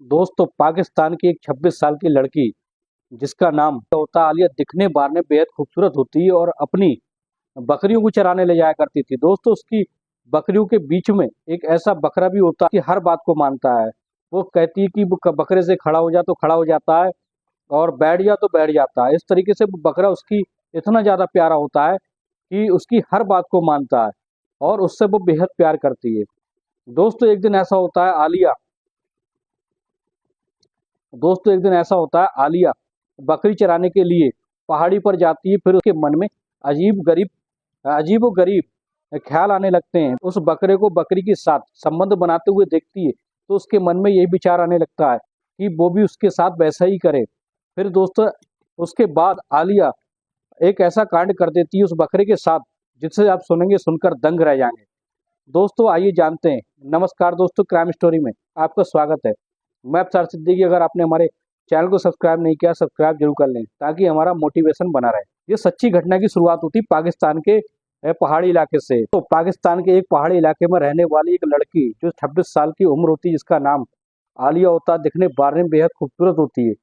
दोस्तों पाकिस्तान की एक 26 साल की लड़की जिसका नाम होता है आलिया, दिखने बारने बेहद खूबसूरत होती है और अपनी बकरियों को चराने ले जाया करती थी। दोस्तों उसकी बकरियों के बीच में एक ऐसा बकरा भी होता है कि हर बात को मानता है। वो कहती है कि वो बकरे से खड़ा हो जा तो खड़ा हो जाता है और बैठ जा तो बैठ जाता है। इस तरीके से वो बकरा उसकी इतना ज़्यादा प्यारा होता है कि उसकी हर बात को मानता है और उससे वो बेहद प्यार करती है। दोस्तों एक दिन ऐसा होता है आलिया दोस्तों एक दिन ऐसा होता है आलिया बकरी चराने के लिए पहाड़ी पर जाती है। फिर उसके मन में अजीब व गरीब ख्याल आने लगते हैं। उस बकरे को बकरी के साथ संबंध बनाते हुए देखती है तो उसके मन में यही विचार आने लगता है कि वो भी उसके साथ वैसा ही करे। फिर दोस्तों उसके बाद आलिया एक ऐसा कांड कर देती है उस बकरे के साथ जिससे आप सुनेंगे सुनकर दंग रह जाएंगे। दोस्तों आइए जानते हैं। नमस्कार दोस्तों, क्राइम स्टोरी में आपका स्वागत है। मैं अफसर सिद्दीकी। अगर आपने हमारे चैनल को सब्सक्राइब नहीं किया, सब्सक्राइब जरूर कर लें ताकि हमारा मोटिवेशन बना रहे। ये सच्ची घटना की शुरुआत होती पाकिस्तान के पहाड़ी इलाके से। तो पाकिस्तान के एक पहाड़ी इलाके में रहने वाली एक लड़की जो 26 साल की उम्र होती है, जिसका नाम आलिया होता है, दिखने बारने में बेहद खूबसूरत होती है।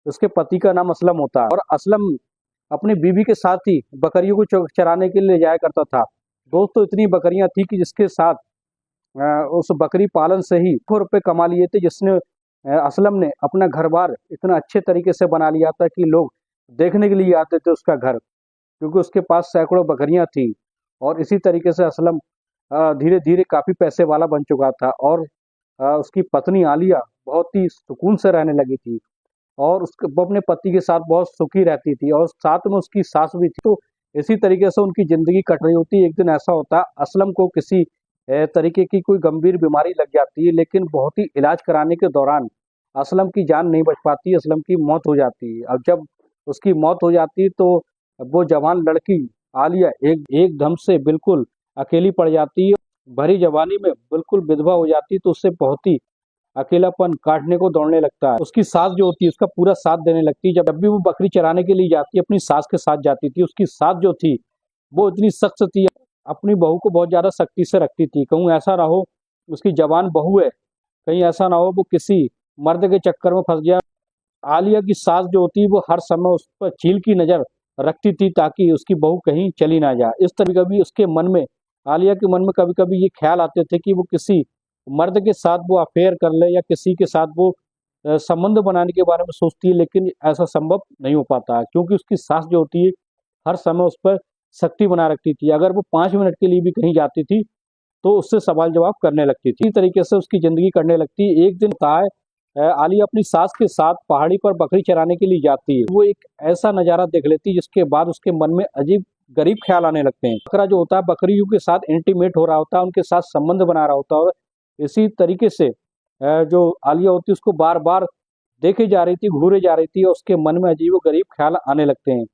उसके पति का नाम असलम होता है और असलम अपनी बीवी के साथ ही बकरियों को चराने के लिए जाया करता था। दोस्तों इतनी बकरियां थी कि जिसके साथ उस बकरी पालन से ही लाखों रुपए कमा लिए थे, जिसने असलम ने अपना घर बार इतना अच्छे तरीके से बना लिया था कि लोग देखने के लिए आते थे उसका घर, क्योंकि उसके पास सैकड़ों बकरियां थी। और इसी तरीके से असलम धीरे धीरे काफी पैसे वाला बन चुका था और उसकी पत्नी आलिया बहुत ही सुकून से रहने लगी थी और उसके वो अपने पति के साथ बहुत सुखी रहती थी और साथ में उसकी सास भी थी। तो इसी तरीके से उनकी जिंदगी कट रही होती। एक दिन ऐसा होता है असलम को किसी तरीके की कोई गंभीर बीमारी लग जाती है, लेकिन बहुत ही इलाज कराने के दौरान असलम की जान नहीं बच पाती, असलम की मौत हो जाती है। अब जब उसकी मौत हो जाती है तो वो जवान लड़की आलिया एकदम से बिल्कुल अकेली पड़ जाती है। भरी जवानी में बिल्कुल विधवा हो जाती है तो उससे बहुत ही अकेलापन काटने को दौड़ने लगता है। उसकी सास जो होती है उसका पूरा साथ देने लगती है। जब भी वो बकरी चराने के लिए जाती है अपनी सास के साथ जाती थी। उसकी सास जो थी वो इतनी सख्त थी, अपनी बहू को बहुत ज्यादा सख्ती से रखती थी। कहूँ ऐसा ना हो उसकी जवान बहू है, कहीं ऐसा ना हो वो किसी मर्द के चक्कर में फंस जाए। आलिया की सास जो होती है वो हर समय उस पर चील की नजर रखती थी ताकि उसकी बहू कहीं चली ना जाए। इस तरह कभी उसके मन में आलिया के मन में कभी कभी ये ख्याल आते थे कि वो किसी मर्द के साथ वो अफेयर कर ले या किसी के साथ वो संबंध बनाने के बारे में सोचती है, लेकिन ऐसा संभव नहीं हो पाता है क्योंकि उसकी सास जो होती है हर समय उस पर सख्ती बना रखती थी। अगर वो 5 मिनट के लिए भी कहीं जाती थी तो उससे सवाल जवाब करने लगती थी। इसी तरीके से उसकी जिंदगी करने लगती। एक दिन होता है आलिया अपनी सास के साथ पहाड़ी पर बकरी चराने के लिए जाती है। वो एक ऐसा नजारा देख लेती है जिसके बाद उसके मन में अजीब गरीब ख्याल आने लगते हैं। बकरा जो होता है बकरियों के साथ इंटीमेट हो रहा होता है, उनके साथ संबंध बना रहा होता है। इसी तरीके से जो आलिया होती है उसको बार बार देखे जा रही थी, घूरे जा रही थी और उसके मन में अजीब गरीब ख्याल आने लगते हैं।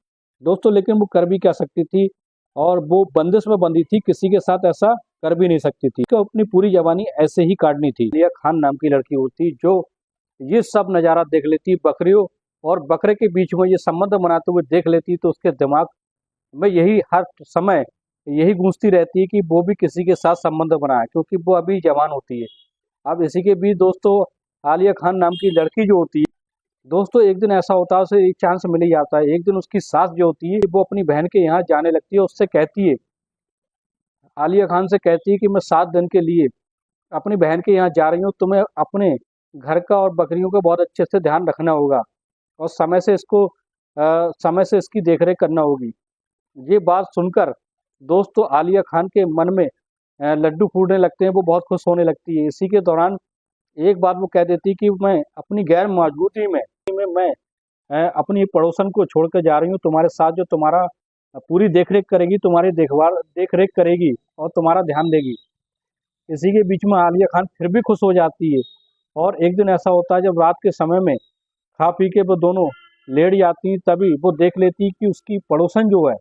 दोस्तों लेकिन वो कर भी क्या सकती थी और वो बंदिश में बंधी थी, किसी के साथ ऐसा कर भी नहीं सकती थी। तो अपनी पूरी जवानी ऐसे ही काटनी थी। लिया खान नाम की लड़की होती जो ये सब नज़ारा देख लेती, बकरियों और बकरे के बीच में ये संबंध बनाते हुए देख लेती, तो उसके दिमाग में यही हर समय यही गूंजती रहती है कि वो भी किसी के साथ संबंध बनाए, क्योंकि वो अभी जवान होती है। अब इसी के बीच दोस्तों आलिया खान नाम की लड़की जो होती है, दोस्तों एक दिन ऐसा होता है उसे एक चांस मिल ही जाता है। एक दिन उसकी सास जो होती है वो अपनी बहन के यहाँ जाने लगती है। उससे कहती है, आलिया खान से कहती है कि मैं 7 दिन के लिए अपनी बहन के यहाँ जा रही हूँ, तुम्हें अपने घर का और बकरियों का बहुत अच्छे से ध्यान रखना होगा और समय से इसकी देखरेख करना होगी। ये बात सुनकर दोस्तों आलिया खान के मन में लड्डू फूटने लगते हैं, वो बहुत खुश होने लगती है। इसी के दौरान एक बात वो कह देती कि मैं अपनी गैर मौजूदगी में मैं अपनी पड़ोसन को छोड़कर जा रही हूँ तुम्हारे साथ, जो तुम्हारा पूरी देखरेख करेगी, तुम्हारी देख रेख करेगी और तुम्हारा ध्यान देगी। इसी के बीच में आलिया खान फिर भी खुश हो जाती है। और एक दिन ऐसा होता है जब रात के समय में खा पी के वो दोनों लेट जाती हैं, तभी वो देख लेती है कि उसकी पड़ोसन जो है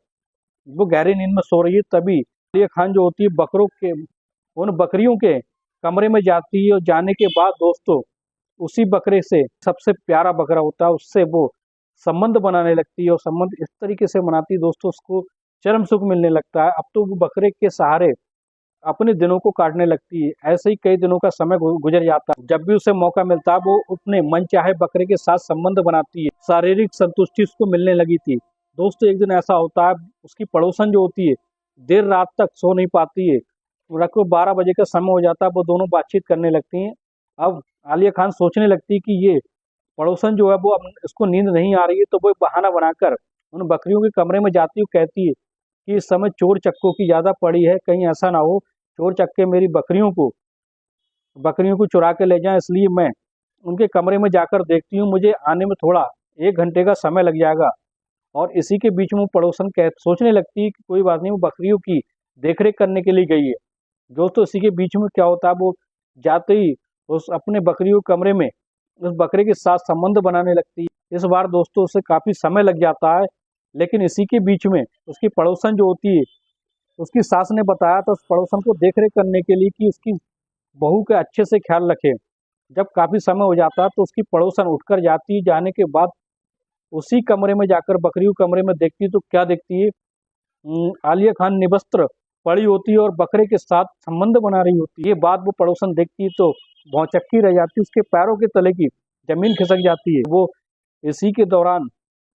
वो गहरी नींद में सो रही है। तभी आलिया खान जो होती है उन बकरियों के कमरे में जाती है और जाने के बाद दोस्तों उसी बकरे से, सबसे प्यारा बकरा होता है, उससे वो संबंध बनाने लगती है और संबंध इस तरीके से बनाती है दोस्तों उसको चरम सुख मिलने लगता है। अब तो वो बकरे के सहारे अपने दिनों को काटने लगती है। ऐसे ही कई दिनों का समय गुजर जाता है। जब भी उसे मौका मिलता है वो अपने मनचाहे बकरे के साथ संबंध बनाती है। शारीरिक संतुष्टि उसको मिलने लगी थी। दोस्तों एक दिन ऐसा होता है, उसकी पड़ोसन जो होती है देर रात तक सो नहीं पाती है। लगभग 12 बजे का समय हो जाता है, वो दोनों बातचीत करने लगती हैं। अब आलिया खान सोचने लगती है कि ये पड़ोसन जो है वो अब इसको नींद नहीं आ रही है, तो वो एक बहाना बनाकर उन बकरियों के कमरे में जाती है। कहती है कि इस समय चोर चक्कों की ज्यादा पड़ी है, कहीं ऐसा ना हो चोर चक्के मेरी बकरियों को चुरा के ले जाएं, इसलिए मैं उनके कमरे में जाकर देखती हूँ, मुझे आने में थोड़ा 1 घंटे का समय लग जाएगा। और इसी के बीच में वो पड़ोसन कह सोचने लगती है कि कोई बात नहीं, वो बकरियों की देखरेख करने के लिए गई है। दोस्तों इसी के बीच में क्या होता है, वो जाते ही उस अपने बकरियों के कमरे में उस बकरे के साथ संबंध बनाने लगती है। इस बार दोस्तों उसे काफी समय लग जाता है, लेकिन इसी के बीच में उसकी पड़ोसन जो होती है, उसकी सास ने बताया था उस पड़ोसन को देखरेख करने के लिए कि उसकी बहू का अच्छे से ख्याल रखे। जब काफी समय हो जाता है तो उसकी पड़ोसन उठकर जाती है। जाने के बाद उसी कमरे में जाकर बकरियों कमरे में देखती है तो क्या देखती है, आलिया खान निवस्त्र पड़ी होती है और बकरे के साथ संबंध बना रही होती है। ये बात वो पड़ोसन देखती है तो भौचक्की रह जाती है, उसके पैरों के तले की जमीन खिसक जाती है। वो इसी के दौरान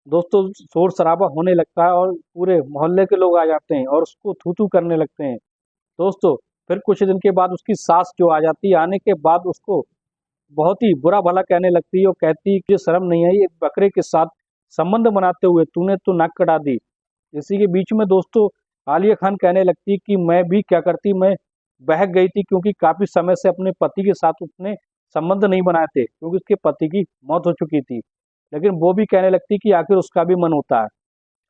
दोस्तों शोर शराबा होने लगता है और पूरे मोहल्ले के लोग आ जाते हैं और उसको थू थू करने लगते हैं। दोस्तों फिर कुछ दिन के बाद उसकी सास जो आ जाती है, आने के बाद उसको बहुत ही बुरा भला कहने लगती है और कहती है कि शर्म नहीं आई, एक बकरे के साथ संबंध बनाते हुए तूने तो नाक कटा दी। इसी के बीच में दोस्तों आलिया खान कहने लगती है कि मैं भी क्या करती, मैं बहक गई थी क्योंकि काफी समय से अपने पति के साथ उसने संबंध नहीं बनाए थे, क्योंकि उसके पति की मौत हो चुकी थी। लेकिन वो भी कहने लगती कि आखिर उसका भी मन होता है।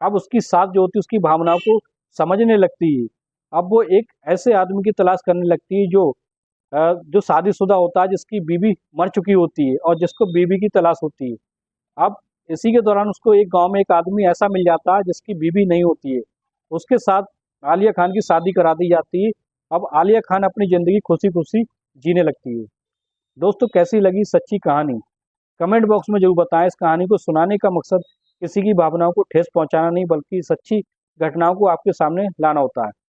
अब उसकी सास जो होती है उसकी भावनाओं को समझने लगती है। अब वो एक ऐसे आदमी की तलाश करने लगती है जो शादीशुदा होता है, जिसकी बीवी मर चुकी होती है और जिसको बीवी की तलाश होती है। अब इसी के दौरान उसको एक गांव में एक आदमी ऐसा मिल जाता है जिसकी बीवी नहीं होती है। उसके साथ आलिया खान की शादी करा दी जाती है। अब आलिया खान अपनी जिंदगी खुशी खुशी जीने लगती है। दोस्तों कैसी लगी सच्ची कहानी, कमेंट बॉक्स में जरूर बताएं। इस कहानी को सुनाने का मकसद किसी की भावनाओं को ठेस पहुंचाना नहीं, बल्कि सच्ची घटनाओं को आपके सामने लाना होता है।